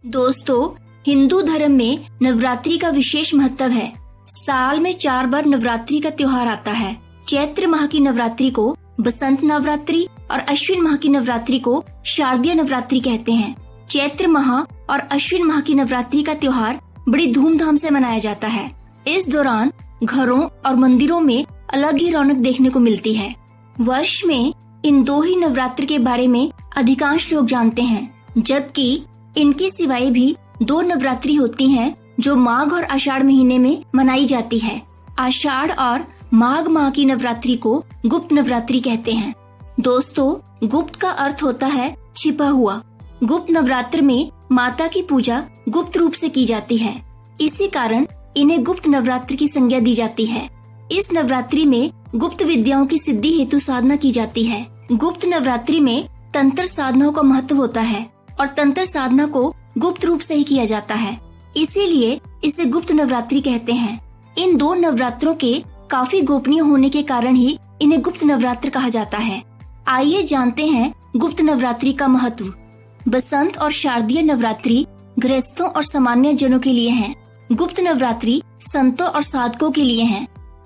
दोस्तों, हिंदू धर्म में नवरात्रि का विशेष महत्व है। साल में 4 बार नवरात्रि का त्योहार आता है। चैत्र माह की नवरात्रि को बसंत नवरात्रि और अश्विन माह की नवरात्रि को शारदीय नवरात्रि कहते हैं। चैत्र माह और अश्विन माह की नवरात्रि का त्योहार बड़ी धूमधाम से मनाया जाता है। इस दौरान घरों और मंदिरों में अलग ही रौनक देखने को मिलती है। वर्ष में इन 2 ही नवरात्र के बारे में अधिकांश लोग जानते हैं, जबकि इनके सिवाय भी 2 नवरात्रि होती हैं जो माघ और आषाढ़ महीने में मनाई जाती है। आषाढ़ और माघ माह की नवरात्रि को गुप्त नवरात्रि कहते हैं। दोस्तों, गुप्त का अर्थ होता है छिपा हुआ। गुप्त नवरात्र में माता की पूजा गुप्त रूप से की जाती है, इसी कारण इन्हें गुप्त नवरात्र की संज्ञा दी जाती है। इस नवरात्रि में गुप्त विद्याओं की सिद्धि हेतु साधना की जाती है। गुप्त नवरात्रि में तंत्र साधनाओं का महत्व होता है और तंत्र साधना को गुप्त रूप से ही किया जाता है, इसीलिए इसे गुप्त नवरात्रि कहते हैं। इन 2 नवरात्रों के काफी गोपनीय होने के कारण ही इन्हें गुप्त नवरात्र कहा जाता है। आइए जानते हैं गुप्त नवरात्रि का महत्व। बसंत और शारदीय नवरात्रि गृहस्थों और सामान्य जनों के लिए है। गुप्त नवरात्रि संतों और साधकों के लिए है।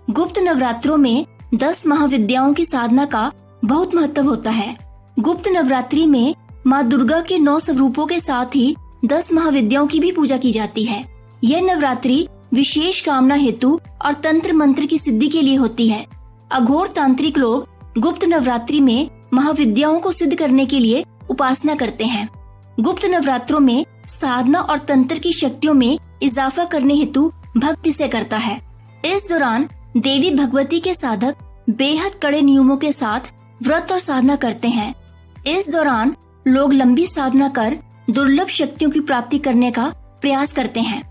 गुप्त नवरात्रों में 10 महाविद्याओं की साधना का बहुत महत्व होता है। गुप्त नवरात्रि में माँ दुर्गा के 9 स्वरूपों के साथ ही 10 महाविद्याओं की भी पूजा की जाती है। यह नवरात्रि विशेष कामना हेतु और तंत्र मंत्र की सिद्धि के लिए होती है। अघोर तांत्रिक लोग गुप्त नवरात्रि में महाविद्याओं को सिद्ध करने के लिए उपासना करते हैं। गुप्त नवरात्रों में साधना और तंत्र की शक्तियों में इजाफा करने हेतु भक्ति से करता है। इस दौरान देवी भगवती के साधक बेहद कड़े नियमों के साथ व्रत और साधना करते हैं। इस दौरान लोग लंबी साधना कर दुर्लभ शक्तियों की प्राप्ति करने का प्रयास करते हैं।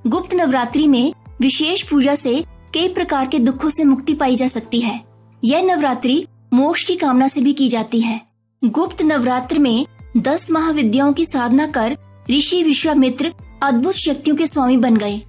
गुप्त नवरात्रि में विशेष पूजा से कई प्रकार के दुखों से मुक्ति पाई जा सकती है। यह नवरात्रि मोक्ष की कामना से भी की जाती है। गुप्त नवरात्र में 10 महाविद्याओं की साधना कर ऋषि विश्वामित्र अद्भुत शक्तियों के स्वामी बन गए।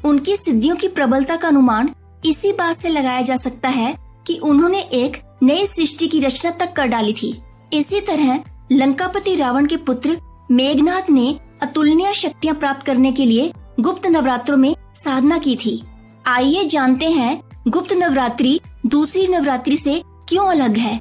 उनकी सिद्धियों की प्रबलता का अनुमान इसी बात से लगाया जा सकता है कि उन्होंने एक नई सृष्टि की रचना तक कर डाली थी। इसी तरह लंकापति रावण के पुत्र मेघनाथ ने अतुलनीय शक्तियां प्राप्त करने के लिए गुप्त नवरात्रों में साधना की थी। आइए जानते हैं गुप्त नवरात्रि दूसरी नवरात्रि से क्यों अलग है।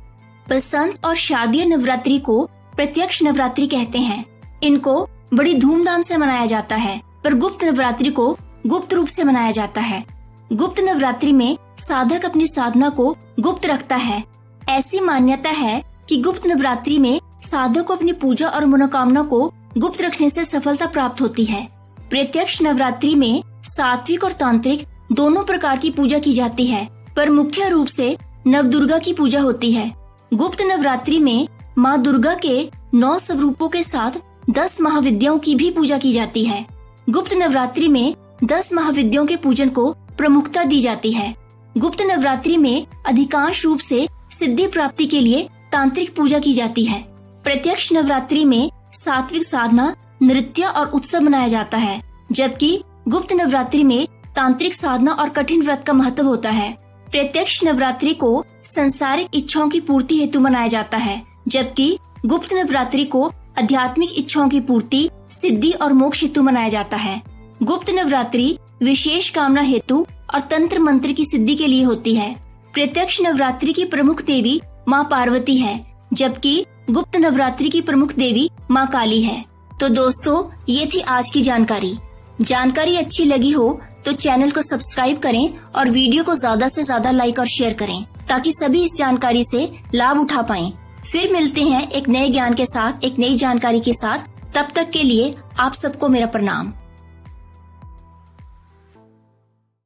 बसंत और शारदीय नवरात्रि को प्रत्यक्ष नवरात्रि कहते हैं। इनको बड़ी धूमधाम से मनाया जाता है, पर गुप्त नवरात्रि को गुप्त रूप से मनाया जाता है। गुप्त नवरात्रि में साधक अपनी साधना को गुप्त रखता है। ऐसी मान्यता है कि गुप्त नवरात्रि में साधक को अपनी पूजा और मनोकामना को गुप्त रखने से सफलता प्राप्त होती है। प्रत्यक्ष नवरात्रि में सात्विक और तांत्रिक दोनों प्रकार की पूजा की जाती है, पर मुख्य रूप से नवदुर्गा की पूजा होती है। गुप्त नवरात्रि में माँ दुर्गा के 9 स्वरूपों के साथ 10 महाविद्याओं की भी पूजा की जाती है। गुप्त नवरात्रि में 10 महाविद्याओं के पूजन को प्रमुखता दी जाती है। गुप्त नवरात्रि में अधिकांश रूप से सिद्धि प्राप्ति के लिए तांत्रिक पूजा की जाती है। प्रत्यक्ष नवरात्रि में सात्विक साधना, नृत्य और उत्सव मनाया जाता है, जबकि गुप्त नवरात्रि में तांत्रिक साधना और कठिन व्रत का महत्व होता है। प्रत्यक्ष नवरात्रि को संसारिक इच्छाओं की पूर्ति हेतु मनाया जाता है, जबकि गुप्त नवरात्रि को आध्यात्मिक इच्छाओं की पूर्ति, सिद्धि और मोक्ष हेतु मनाया जाता है। गुप्त नवरात्रि विशेष कामना हेतु और तंत्र मंत्र की सिद्धि के लिए होती है। प्रत्यक्ष नवरात्रि की प्रमुख देवी माँ पार्वती है, जबकि गुप्त नवरात्रि की प्रमुख देवी माँ काली है। तो दोस्तों, ये थी आज की जानकारी अच्छी लगी हो तो चैनल को सब्सक्राइब करें और वीडियो को ज्यादा से ज्यादा लाइक और शेयर करें, ताकि सभी इस जानकारी से लाभ उठा पाएं। फिर मिलते हैं एक नए ज्ञान के साथ, एक नई जानकारी के साथ। तब तक के लिए आप सबको मेरा प्रणाम।